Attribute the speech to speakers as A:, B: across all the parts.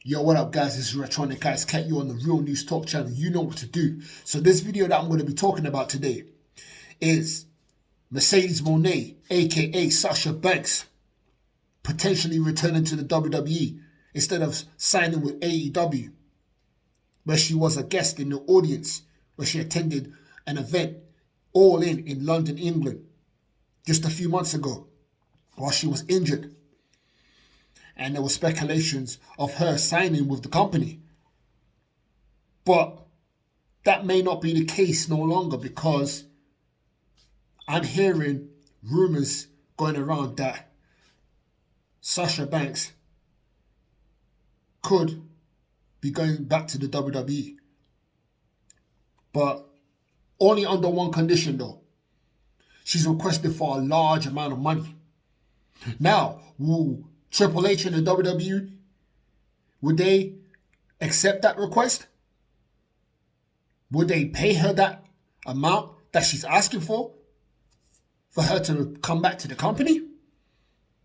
A: Yo, what up guys, this is Electronic Guys Cat, you on the Real News Talk channel. You know what to do. So this video that I'm going to be talking about today is Mercedes Mone, aka Sasha Banks, potentially returning to the WWE instead of signing with AEW, where she was a guest in the audience, where she attended an event All in London, England, just a few months ago while she was injured. And there were speculations of her signing with the company. But that may not be the case no longer, because I'm hearing rumors going around that Sasha Banks could be going back to the WWE. But only under one condition though. She's requested for a large amount of money. Now, will Triple H and the WWE, would they accept that request? Would they pay her that amount that she's asking for her to come back to the company?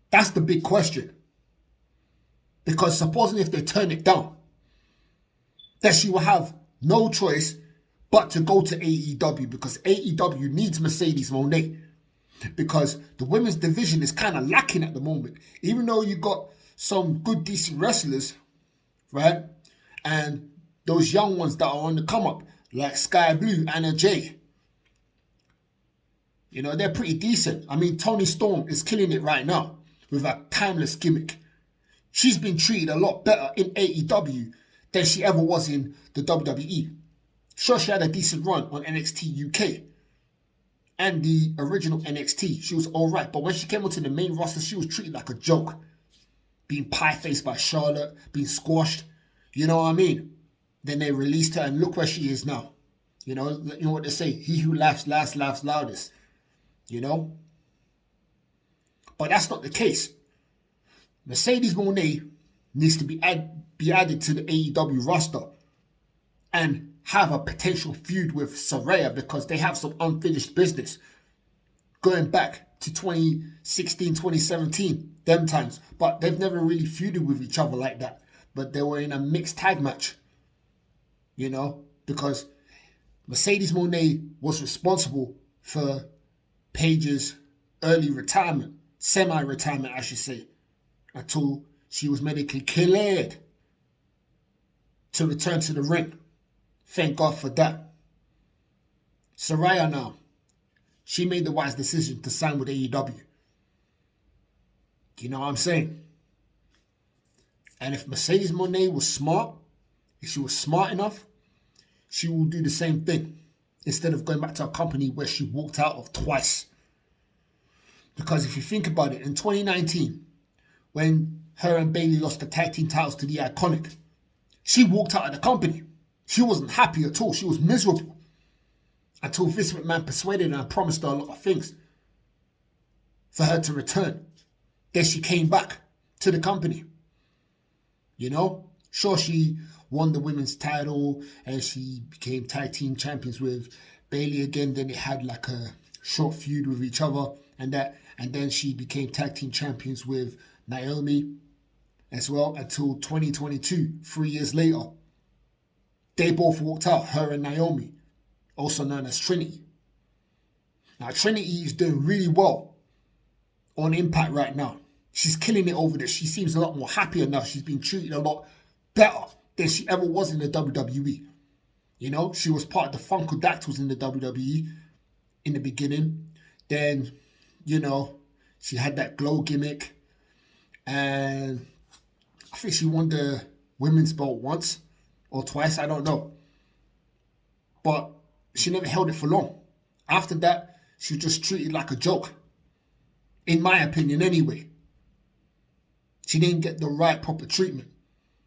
A: That's the big question. Because supposing if they turn it down, that she will have no choice but to go to AEW, because AEW needs Mercedes Mone. Because the women's division is kind of lacking at the moment. Even though you got some good, decent wrestlers, right? And those young ones that are on the come up, like Sky Blue, Anna Jay. You know, they're pretty decent. I mean, Toni Storm is killing it right now with a timeless gimmick. She's been treated a lot better in AEW than she ever was in the WWE. Sure, she had a decent run on NXT UK. And the original NXT, she was all right. But when she came onto the main roster, she was treated like a joke. Being pie-faced by Charlotte, being squashed. You know what I mean? Then they released her, and look where she is now. You know what they say? He who laughs last laughs loudest. You know? But that's not the case. Mercedes Mone needs to be added to the AEW roster and have a potential feud with Saraya, because they have some unfinished business going back to 2016, 2017, them times. But they've never really feuded with each other like that. But they were in a mixed tag match, you know, because Mercedes Mone was responsible for Paige's early retirement, semi-retirement, I should say, until she was medically cleared to return to the ring. Thank God for that. Saraya now, she made the wise decision to sign with AEW. You know what I'm saying? And if Mercedes Mone was smart, if she was smart enough, she will do the same thing instead of going back to a company where she walked out of twice. Because if you think about it, in 2019, when her and Bayley lost the tag team titles to the Iconic, she walked out of the company. She wasn't happy at all. She was miserable until Vince McMahon persuaded her and promised her a lot of things for her to return. Then she came back to the company. You know, sure, she won the women's title and she became tag team champions with Bayley again. Then they had like a short feud with each other, and then she became tag team champions with Naomi as well until 2022, 3 years later. They both walked out, her and Naomi, also known as Trinity. Now, Trinity is doing really well on Impact right now. She's killing it over there. She seems a lot more happier now. She's been treated a lot better than she ever was in the WWE. You know, she was part of the Funkadactyls in the WWE in the beginning. Then, you know, she had that glow gimmick. And I think she won the women's belt once or twice, I don't know. But she never held it for long. After that, she was just treated like a joke. In my opinion, anyway. She didn't get the right proper treatment.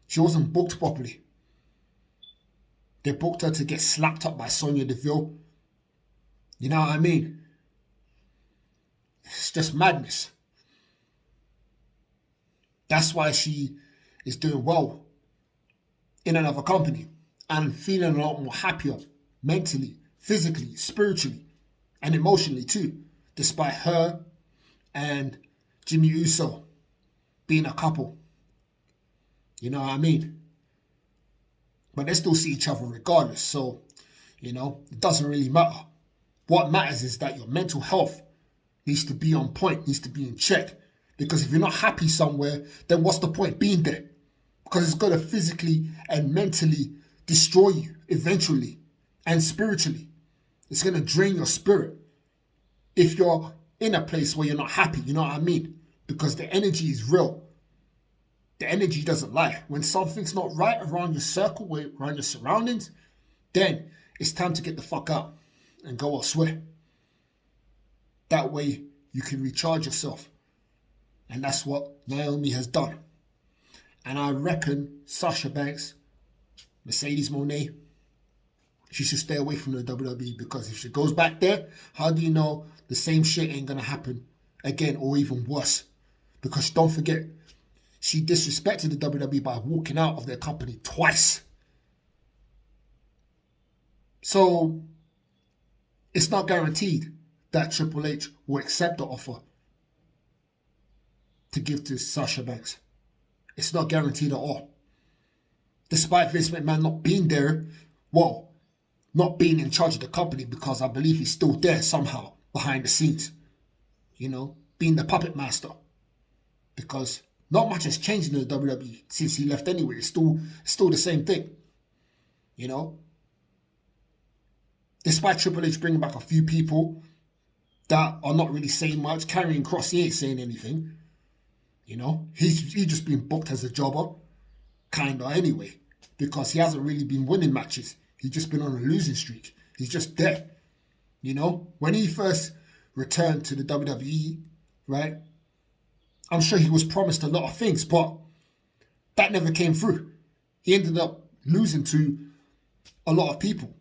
A: She wasn't booked properly. They booked her to get slapped up by Sonya Deville. You know what I mean? It's just madness. That's why she is doing well in another company and feeling a lot more happier mentally, physically, spiritually, and emotionally too, despite her and Jimmy Uso being a couple. You know what I mean? But they still see each other regardless. So, it doesn't really matter. What matters is that your mental health needs to be on point, needs to be in check. Because if you're not happy somewhere, then what's the point being there? Because it's going to physically and mentally destroy you eventually, and spiritually. It's going to drain your spirit if you're in a place where you're not happy, you know what I mean? Because the energy is real. The energy doesn't lie. When something's not right around your circle, around your surroundings, then it's time to get the fuck out and go elsewhere. That way you can recharge yourself. And that's what Naomi has done. And I reckon Sasha Banks, Mercedes Mone, she should stay away from the WWE, because if she goes back there, how do you know the same shit ain't going to happen again, or even worse? Because don't forget, she disrespected the WWE by walking out of their company twice. So it's not guaranteed that Triple H will accept the offer to give to Sasha Banks. It's not guaranteed at all. Despite Vince McMahon not being there, not being in charge of the company, because I believe he's still there somehow behind the scenes, being the puppet master. Because not much has changed in the WWE since he left anyway. It's still the same thing, Despite Triple H bringing back a few people that are not really saying much, Karrion Kross, he ain't saying anything, He's just been booked as a jobber, kinda anyway, because he hasn't really been winning matches. He's just been on a losing streak. He's just there, When he first returned to the WWE, right? I'm sure he was promised a lot of things, but that never came through. He ended up losing to a lot of people,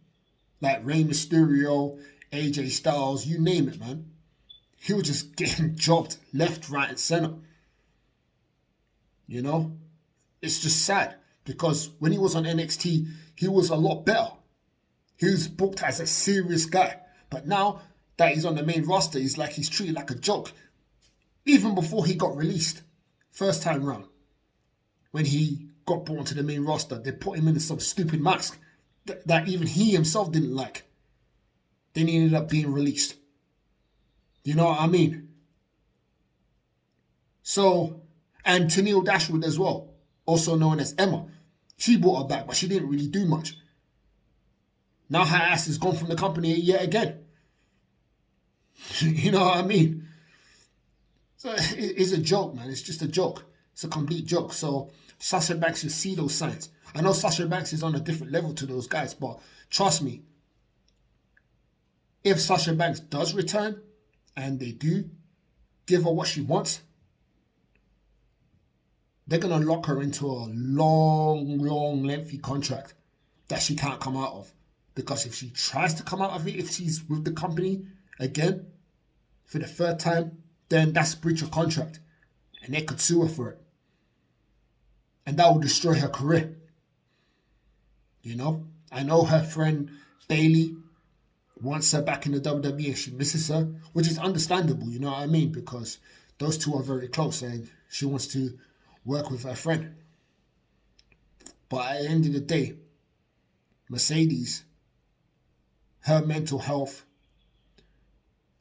A: like Rey Mysterio, AJ Styles, you name it, man. He was just getting jobbed left, right, and center. It's just sad, because when he was on NXT, he was a lot better. He was booked as a serious guy. But now that he's on the main roster, he's treated like a joke. Even before he got released, first time round, when he got brought onto the main roster, they put him in some stupid mask that even he himself didn't like. Then he ended up being released. You know what I mean? So, and Tennille Dashwood as well, also known as Emma. She brought her back, but she didn't really do much. Now her ass is gone from the company yet again. You know what I mean? So it's a joke, man. It's just a joke. It's a complete joke. So Sasha Banks should see those signs. I know Sasha Banks is on a different level to those guys, but trust me, if Sasha Banks does return and they do give her what she wants, they're going to lock her into a long, lengthy contract that she can't come out of. Because if she tries to come out of it, if she's with the company again for the third time, then that's breach of contract. And they could sue her for it. And that will destroy her career. I know her friend Bailey wants her back in the WWE and she misses her, which is understandable, you know what I mean? Because those two are very close and she wants to work with her friend. But at the end of the day, Mercedes, her mental health,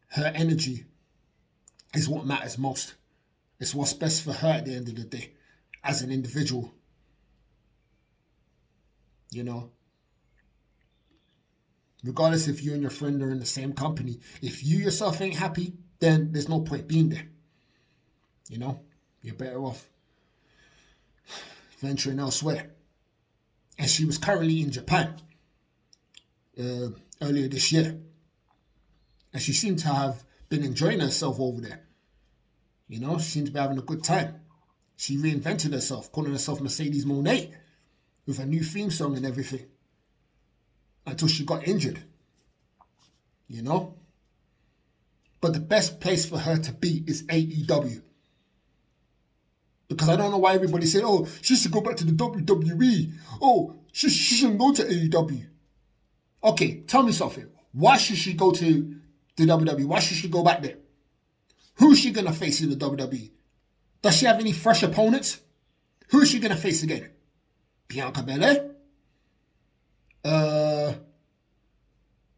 A: her energy is what matters most. It's what's best for her at the end of the day, as an individual. Regardless if you and your friend are in the same company, if you yourself ain't happy, then there's no point being there. You're better off venturing elsewhere. And she was currently in Japan earlier this year. And she seemed to have been enjoying herself over there. She seemed to be having a good time. She reinvented herself, calling herself Mercedes Mone, with a new theme song and everything. Until she got injured. But the best place for her to be is AEW. Because I don't know why everybody said, oh, she should go back to the WWE. Oh, she shouldn't go to AEW. Okay, tell me something. Why should she go to the WWE? Why should she go back there? Who is she going to face in the WWE? Does she have any fresh opponents? Who is she going to face again? Bianca Belair?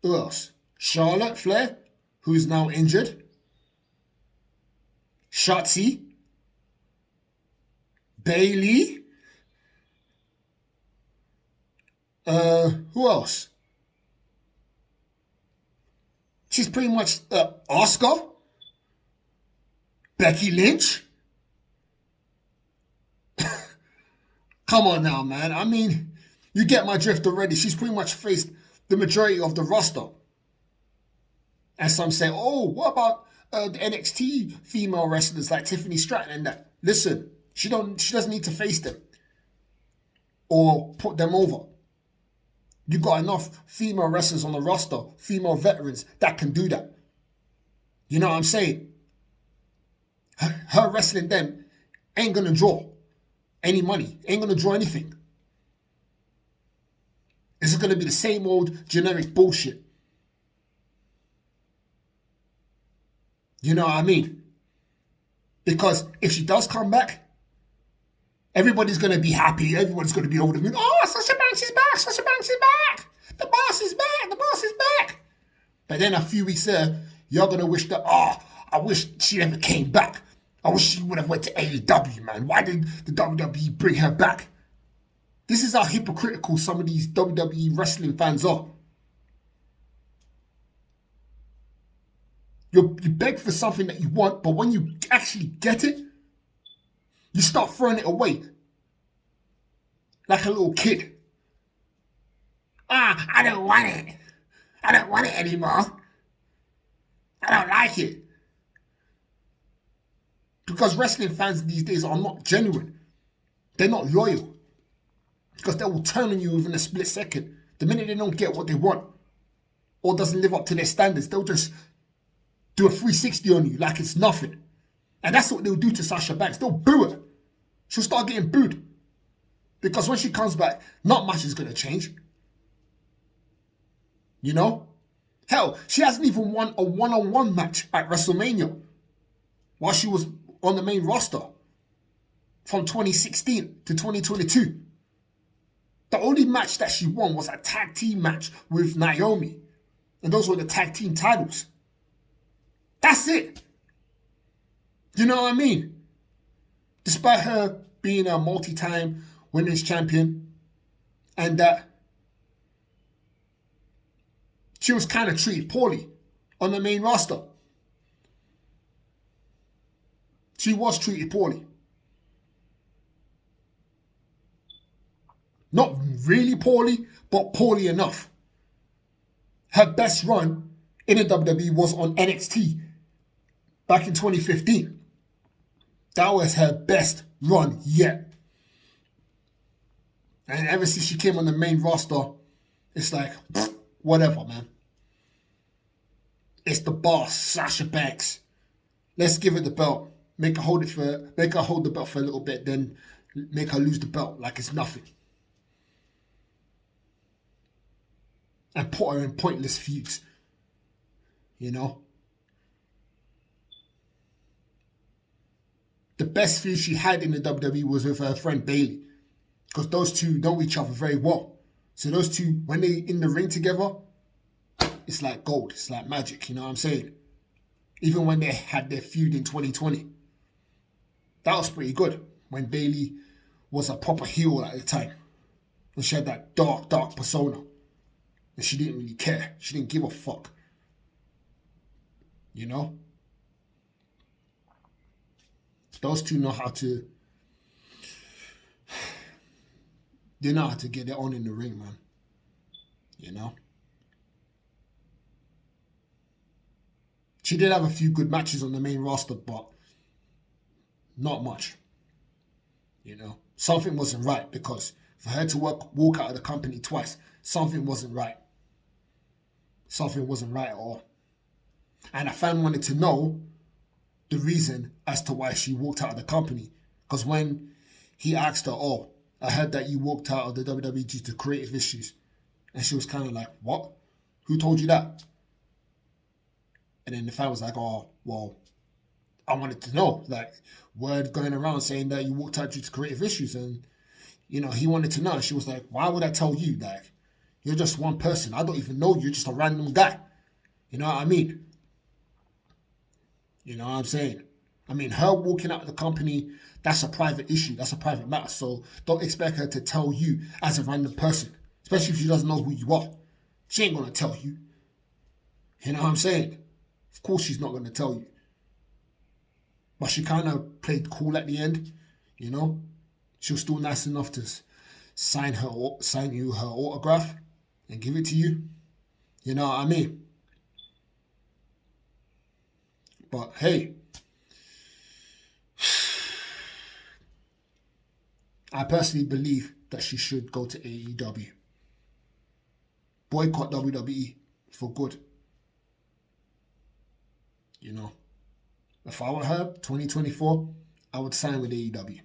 A: Who else? Charlotte Flair, who's now injured. Shotzi. Bailey. Who else? She's pretty much Oscar. Becky Lynch. Come on now, man. I mean, you get my drift already. She's pretty much faced the majority of the roster. And some say, oh, what about the NXT female wrestlers like Tiffany Stratton and that? Listen, she doesn't need to face them or put them over. You got enough female wrestlers on the roster, female veterans that can do that. You know what I'm saying? Her wrestling them ain't gonna draw any money, ain't gonna draw anything. It's gonna be the same old generic bullshit. You know what I mean? Because if she does come back, everybody's going to be happy. Everyone's going to be over the moon. Oh, Sasha Banks is back. Sasha Banks is back. The boss is back. The boss is back. But then a few weeks later, you're going to wish that, oh, I wish she never came back. I wish she would have went to AEW, man. Why did the WWE bring her back? This is how hypocritical some of these WWE wrestling fans are. You beg for something that you want, but when you actually get it, you start throwing it away. Like a little kid. I don't want it. I don't want it anymore. I don't like it. Because wrestling fans these days are not genuine. They're not loyal. Because they will turn on you within a split second. The minute they don't get what they want or doesn't live up to their standards, they'll just do a 360 on you like it's nothing. And that's what they'll do to Sasha Banks. They'll boo her. She'll start getting booed. Because when she comes back, not much is going to change. You know? Hell, she hasn't even won a one-on-one match at WrestleMania while she was on the main roster from 2016 to 2022. The only match that she won was a tag team match with Naomi. And those were the tag team titles. That's it. You know what I mean? Despite her being a multi-time women's champion and that she was kind of treated poorly on the main roster. She was treated poorly. Not really poorly, but poorly enough. Her best run in the WWE was on NXT back in 2015. That was her best run yet. And ever since she came on the main roster, it's like, whatever, man. It's the boss, Sasha Banks. Let's give her the belt. Make her hold the belt for a little bit, then make her lose the belt like it's nothing. And put her in pointless feuds. You know? The best feud she had in the WWE was with her friend Bailey. Because those two know each other very well. So those two, when they in the ring together, it's like gold. It's like magic, you know what I'm saying? Even when they had their feud in 2020. That was pretty good. When Bailey was a proper heel at the time. And she had that dark persona. And she didn't really care. She didn't give a fuck. You know? Those two know how to... They know how to get it on in the ring, man. You know? She did have a few good matches on the main roster, but not much. You know? Something wasn't right because for her to walk out of the company twice, something wasn't right. Something wasn't right at all. And a fan wanted to know the reason as to why she walked out of the company. Because when he asked her, oh, I heard that you walked out of the WWE due to creative issues. And she was kind of like, what? Who told you that? And then the fan was like, oh, well, I wanted to know, like, word going around saying that you walked out due to creative issues. And, he wanted to know. And she was like, why would I tell you? Like, you're just one person. I don't even know you. You're just a random guy. You know what I mean? You know what I'm saying? I mean, her walking out of the company, that's a private issue. That's a private matter. So don't expect her to tell you as a random person, especially if she doesn't know who you are. She ain't going to tell you. You know what I'm saying? Of course she's not going to tell you. But she kind of played cool at the end, you know? She was still nice enough to sign you her autograph and give it to you. You know what I mean? But hey, I personally believe that she should go to AEW. Boycott WWE for good. You know, if I were her, 2024, I would sign with AEW.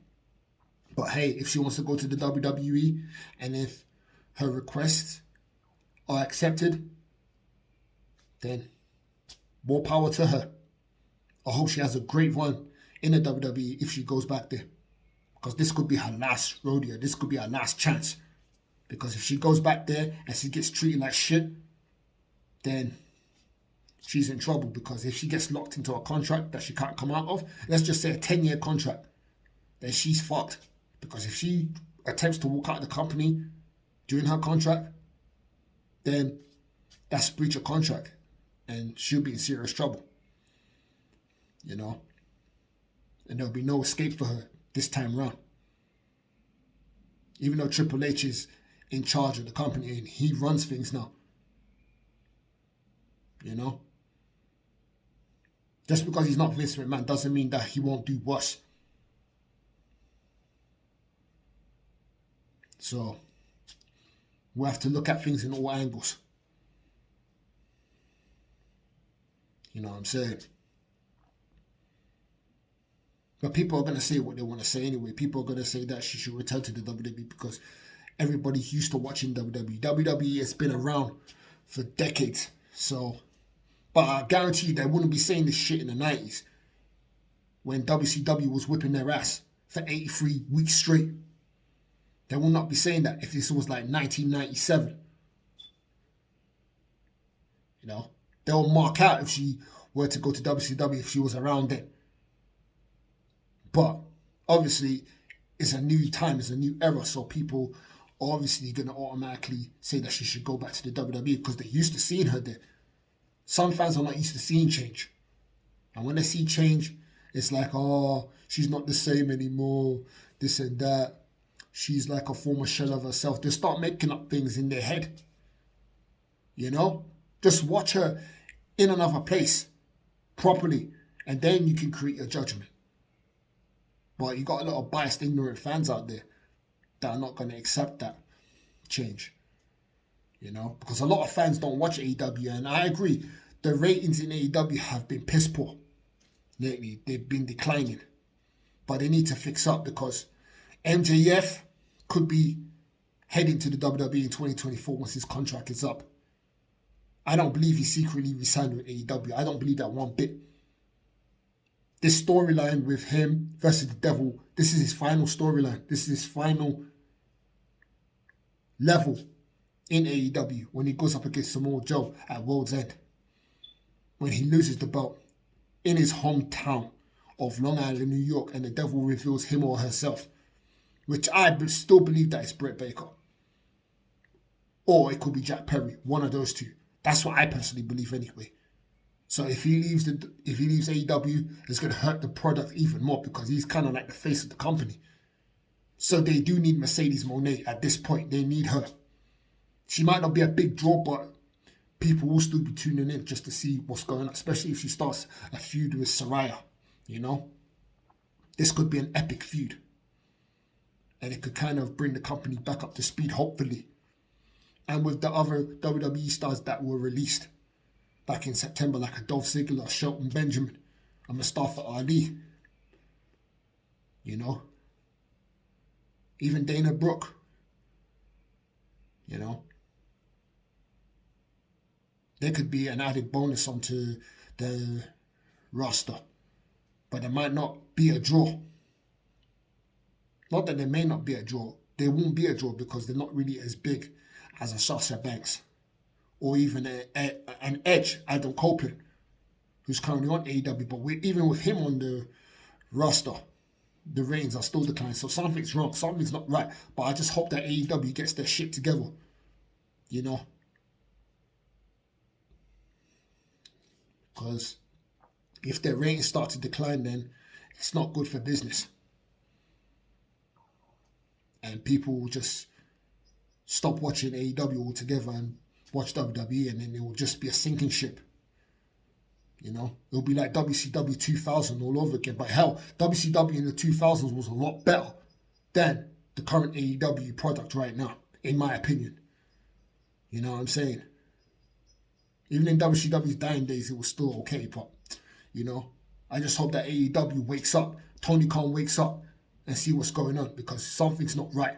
A: But hey, if she wants to go to the WWE and if her requests are accepted, then more power to her. I hope she has a great run in the WWE if she goes back there. Because this could be her last rodeo. This could be her last chance. Because if she goes back there and she gets treated like shit, then she's in trouble. Because if she gets locked into a contract that she can't come out of, let's just say a 10-year contract, then she's fucked. Because if she attempts to walk out of the company during her contract, then that's breach of contract. And she'll be in serious trouble. You know? And there'll be no escape for her this time around. Even though Triple H is in charge of the company and he runs things now. You know? Just because he's not Vince McMahon doesn't mean that he won't do worse. So, we have to look at things in all angles. You know what I'm saying? But people are going to say what they want to say anyway. People are going to say that she should return to the WWE because everybody's used to watching WWE. WWE has been around for decades. So, but I guarantee you they wouldn't be saying this shit in the 90s when WCW was whipping their ass for 83 weeks straight. They will not be saying that if this was like 1997. You know, they'll mark out if she were to go to WCW if she was around then. But obviously, it's a new time, it's a new era, so people are obviously going to automatically say that she should go back to the WWE because they're used to seeing her there. Some fans are not used to seeing change. And when they see change, it's like, oh, she's not the same anymore, this and that. She's like a former shell of herself. They start making up things in their head. You know? Just watch her in another place properly, and then you can create a judgment. But you got a lot of biased, ignorant fans out there that are not going to accept that change. You know? Because a lot of fans don't watch AEW, and I agree, the ratings in AEW have been piss poor lately. They've been declining. But they need to fix up because MJF could be heading to the WWE in 2024 once his contract is up. I don't believe he secretly resigned with AEW. I don't believe that one bit. This storyline with him versus the devil, this is his final storyline. This is his final level in AEW when he goes up against Samoa Joe at World's End. When he loses the belt in his hometown of Long Island, New York, and the devil reveals him or herself, which I still believe that it's Britt Baker. Or it could be Jack Perry, one of those two. That's what I personally believe anyway. So if he leaves AEW, it's going to hurt the product even more because he's kind of like the face of the company. So they do need Mercedes Mone at this point. They need her. She might not be a big draw, but people will still be tuning in just to see what's going on, especially if she starts a feud with Saraya, you know? This could be an epic feud. And it could kind of bring the company back up to speed, hopefully. And with the other WWE stars that were released back in September, like a Dolph Ziggler, Shelton Benjamin, and Mustafa Ali. You know? Even Dana Brooke. You know? There could be an added bonus onto the roster but there might not be a draw. Not that there may not be a draw. There won't be a draw because they're not really as big as a Sasha Banks or even an Edge, Adam Copeland, who's currently on AEW. But even with him on the roster, the ratings are still declining. So something's wrong. Something's not right. But I just hope that AEW gets their shit together. You know? Because if their ratings start to decline, then it's not good for business. And people will just stop watching AEW altogether and watch WWE, and then it will just be a sinking ship. You know, it'll be like WCW 2000 all over again. But hell, WCW in the 2000s was a lot better than the current AEW product right now, in my opinion. You know what I'm saying? Even in WCW's dying days, it was still okay. But, you know, I just hope that AEW wakes up, Tony Khan wakes up and see what's going on, because something's not right.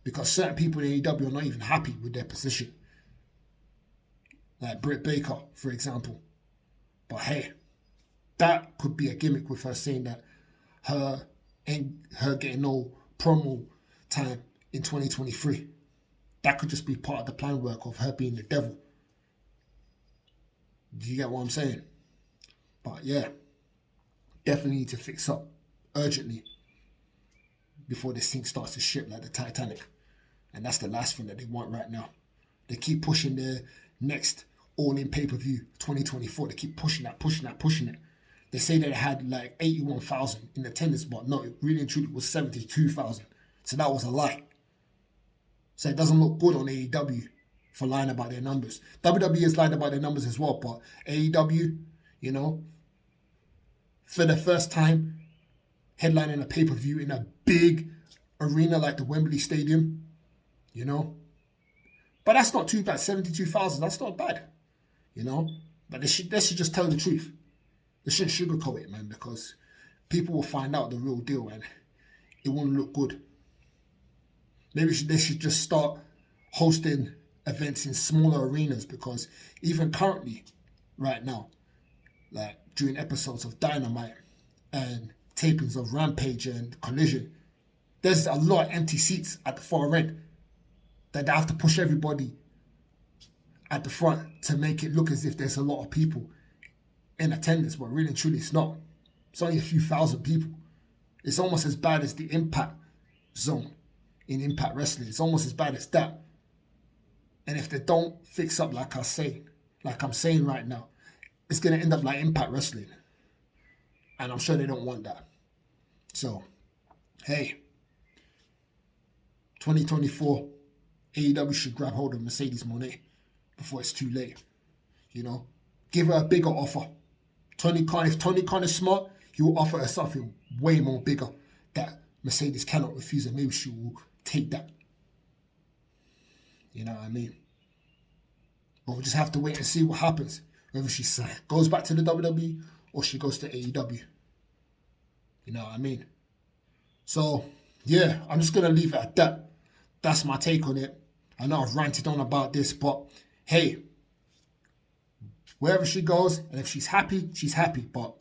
A: Because certain people in AEW are not even happy with their position. Like Britt Baker, for example. But hey, that could be a gimmick with her saying that her getting no promo time in 2023. That could just be part of the plan work of her being the devil. Do you get what I'm saying? But yeah, definitely need to fix up urgently before this thing starts to ship like the Titanic. And that's the last thing that they want right now. They keep pushing their next all-in pay-per-view 2024. They keep pushing it. They say that it had like 81,000 in attendance, but no, it really and truly was 72,000. So that was a lie. So it doesn't look good on AEW for lying about their numbers. WWE has lied about their numbers as well, but AEW, you know, for the first time, headlining a pay-per-view in a big arena like the Wembley Stadium, you know. But that's not too bad. 72,000, that's not bad, you know. But they should just tell the truth. They shouldn't sugarcoat it, man, because people will find out the real deal and it won't look good. Maybe they should just start hosting events in smaller arenas, because even currently, right now, like during episodes of Dynamite and tapings of Rampage and Collision, there's a lot of empty seats at the far end that they have to push everybody at the front to make it look as if there's a lot of people in attendance, but really and truly it's not. It's only a few thousand people. It's almost as bad as the Impact Zone in Impact Wrestling. It's almost as bad as that. And if they don't fix up like I'm saying right now, it's going to end up like Impact Wrestling. And I'm sure they don't want that. So, hey, 2024, AEW should grab hold of Mercedes Mone before it's too late. You know, give her a bigger offer. If Tony Khan is smart, he will offer her something way more bigger that Mercedes cannot refuse, and maybe she will take that. You know what I mean? But we'll just have to wait and see what happens. Whether she goes back to the WWE or she goes to AEW. You know what I mean? So, yeah, I'm just going to leave it at that. That's my take on it. I know I've ranted on about this, but hey, wherever she goes, and if she's happy, she's happy. But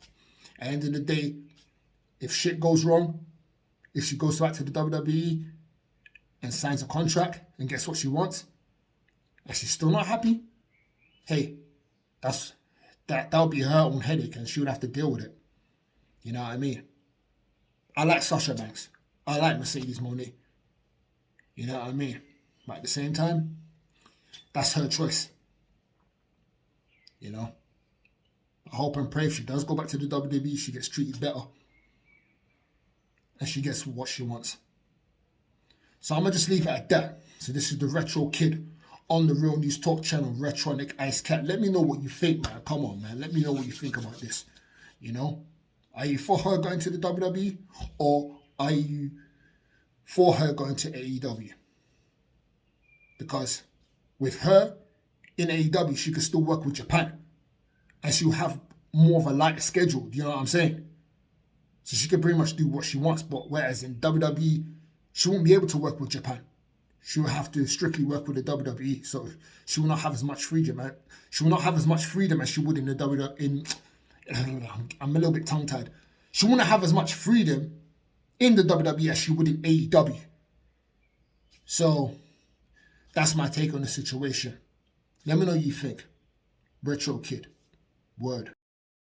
A: at the end of the day, if shit goes wrong, if she goes back to the WWE and signs a contract and gets what she wants, and she's still not happy, hey, that'll be her own headache, and she would have to deal with it. You know what I mean? I like Sasha Banks. I like Mercedes Mone. You know what I mean? But at the same time, that's her choice. You know? I hope and pray if she does go back to the WWE, she gets treated better. And she gets what she wants. So I'm going to just leave it at that. So this is the Retro Kid on the Real News Talk channel, Retronic Ice Cat. Let me know what you think, man. Come on, man. Let me know what you think about this. You know? Are you for her going to the WWE? Or are you for her going to AEW? Because with her in AEW, she could still work with Japan. And she'll have more of a lighter schedule. Do you know what I'm saying? So she can pretty much do what she wants. But whereas in WWE, she won't be able to work with Japan. She will have to strictly work with the WWE. So she will not have as much freedom. She will not have as much freedom as she would in the I'm a little bit tongue-tied. She wouldn't have as much freedom in the WWE as she would in AEW. So that's my take on the situation. Let me know what you think. Retro Kid. Word.